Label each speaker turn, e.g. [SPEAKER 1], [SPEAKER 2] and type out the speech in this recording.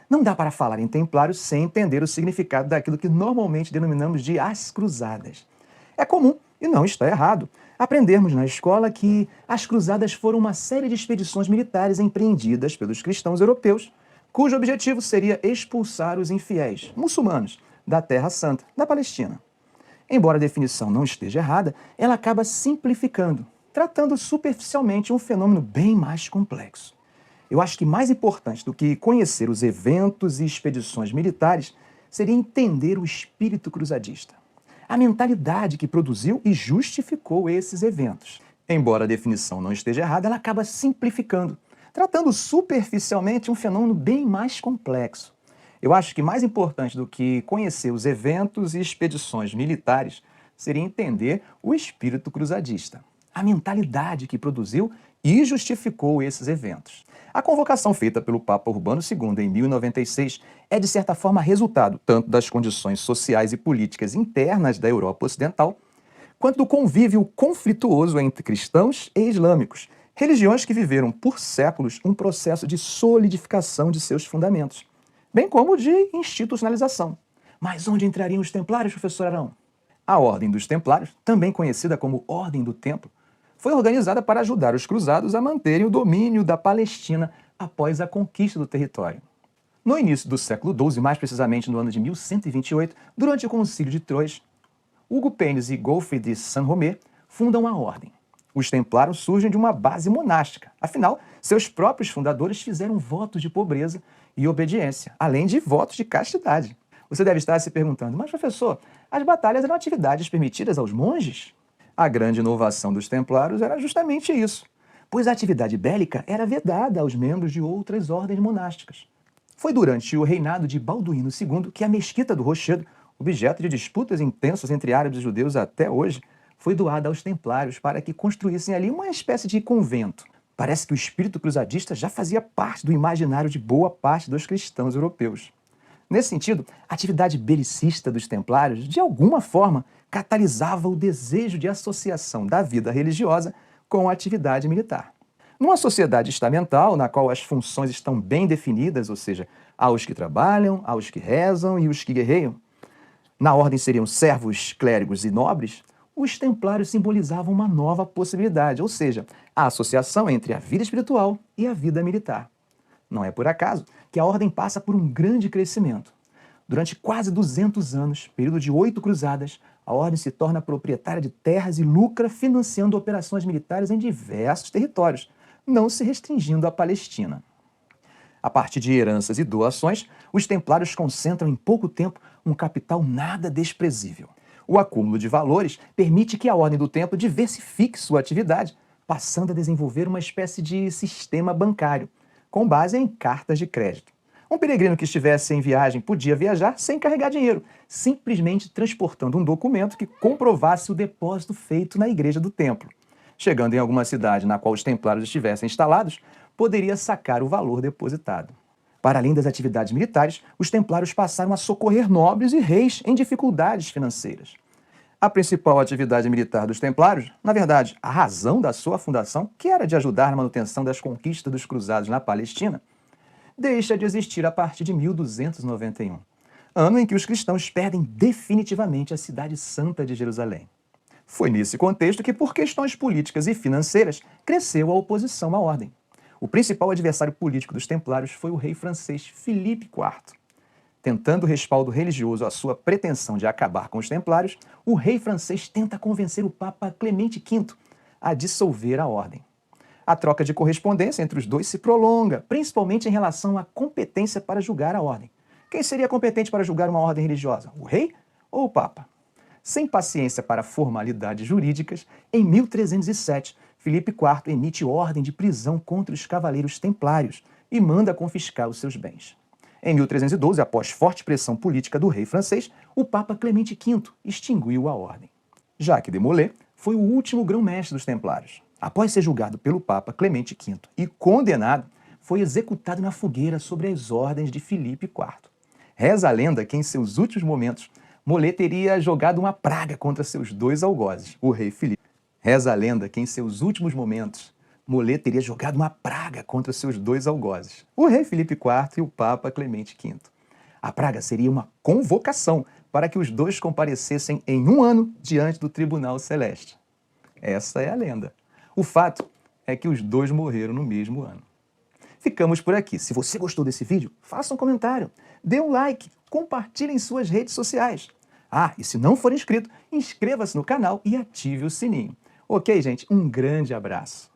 [SPEAKER 1] Não dá para falar em templários sem entender o significado daquilo que normalmente denominamos de as cruzadas. É comum, e não está errado, aprendermos na escola que as cruzadas foram uma série de expedições militares empreendidas pelos cristãos europeus, cujo objetivo seria expulsar os infiéis, muçulmanos, da Terra Santa, da Palestina. Embora a definição não esteja errada, ela acaba simplificando, tratando superficialmente um fenômeno bem mais complexo. Eu acho que mais importante do que conhecer os eventos e expedições militares seria entender o espírito cruzadista, a mentalidade que produziu e justificou esses eventos. Embora a definição não esteja errada, ela acaba simplificando, tratando superficialmente um fenômeno bem mais complexo. Eu acho que mais importante do que conhecer os eventos e expedições militares seria entender o espírito cruzadista, a mentalidade que produziu e justificou esses eventos. A convocação feita pelo Papa Urbano II em 1096 é, de certa forma, resultado tanto das condições sociais e políticas internas da Europa Ocidental, quanto do convívio conflituoso entre cristãos e islâmicos, religiões que viveram por séculos um processo de solidificação de seus fundamentos, bem como de institucionalização. Mas onde entrariam os templários, professor Arão? A Ordem dos Templários, também conhecida como Ordem do Templo, foi organizada para ajudar os cruzados a manterem o domínio da Palestina após a conquista do território. No início do século XII, mais precisamente no ano de 1128, durante o Concílio de Troyes, Hugo Penes e Godfrey de Saint-Romé fundam a Ordem. Os templários surgem de uma base monástica, afinal, seus próprios fundadores fizeram votos de pobreza e obediência, além de votos de castidade. Você deve estar se perguntando, mas professor, as batalhas eram atividades permitidas aos monges? A grande inovação dos templários era justamente isso, pois a atividade bélica era vedada aos membros de outras ordens monásticas. Foi durante o reinado de Balduíno II que a Mesquita do Rochedo, objeto de disputas intensas entre árabes e judeus até hoje, foi doada aos templários para que construíssem ali uma espécie de convento. Parece que o espírito cruzadista já fazia parte do imaginário de boa parte dos cristãos europeus. Nesse sentido, a atividade belicista dos templários, de alguma forma, catalisava o desejo de associação da vida religiosa com a atividade militar. Numa sociedade estamental, na qual as funções estão bem definidas, ou seja, há os que trabalham, há os que rezam e os que guerreiam, na ordem seriam servos, clérigos e nobres, os templários simbolizavam uma nova possibilidade, ou seja, a associação entre a vida espiritual e a vida militar. Não é por acaso que a ordem passa por um grande crescimento. Durante quase 200 anos, período de 8 cruzadas, a ordem se torna proprietária de terras e lucra financiando operações militares em diversos territórios, não se restringindo à Palestina. A partir de heranças e doações, os templários concentram em pouco tempo um capital nada desprezível. O acúmulo de valores permite que a Ordem do Templo diversifique sua atividade, passando a desenvolver uma espécie de sistema bancário, com base em cartas de crédito. Um peregrino que estivesse em viagem podia viajar sem carregar dinheiro, simplesmente transportando um documento que comprovasse o depósito feito na igreja do templo. Chegando em alguma cidade na qual os templários estivessem instalados, poderia sacar o valor depositado. Para além das atividades militares, os templários passaram a socorrer nobres e reis em dificuldades financeiras. A principal atividade militar dos templários, na verdade, a razão da sua fundação, que era de ajudar na manutenção das conquistas dos cruzados na Palestina, deixa de existir a partir de 1291, ano em que os cristãos perdem definitivamente a cidade santa de Jerusalém. Foi nesse contexto que, por questões políticas e financeiras, cresceu a oposição à ordem. O principal adversário político dos templários foi o rei francês Filipe IV. Tentando respaldo religioso à sua pretensão de acabar com os templários, o rei francês tenta convencer o Papa Clemente V a dissolver a ordem. A troca de correspondência entre os dois se prolonga, principalmente em relação à competência para julgar a ordem. Quem seria competente para julgar uma ordem religiosa? O rei ou o Papa? Sem paciência para formalidades jurídicas, em 1307, Filipe IV emite ordem de prisão contra os cavaleiros templários e manda confiscar os seus bens. Em 1312, após forte pressão política do rei francês, o Papa Clemente V extinguiu a ordem. Jacques de Molay foi o último grão-mestre dos templários. Após ser julgado pelo Papa Clemente V e condenado, foi executado na fogueira sobre as ordens de Filipe IV. Reza a lenda que, em seus últimos momentos, Molay teria jogado uma praga contra seus dois algozes, o rei Filipe. Reza a lenda que, em seus últimos momentos, Molé teria jogado uma praga contra seus dois algozes, o rei Filipe IV e o Papa Clemente V. A praga seria uma convocação para que os dois comparecessem em um ano diante do Tribunal Celeste. Essa é a lenda. O fato é que os dois morreram no mesmo ano. Ficamos por aqui. Se você gostou desse vídeo, faça um comentário, dê um like, compartilhe em suas redes sociais. Ah, e se não for inscrito, inscreva-se no canal e ative o sininho. Ok, gente? Um grande abraço.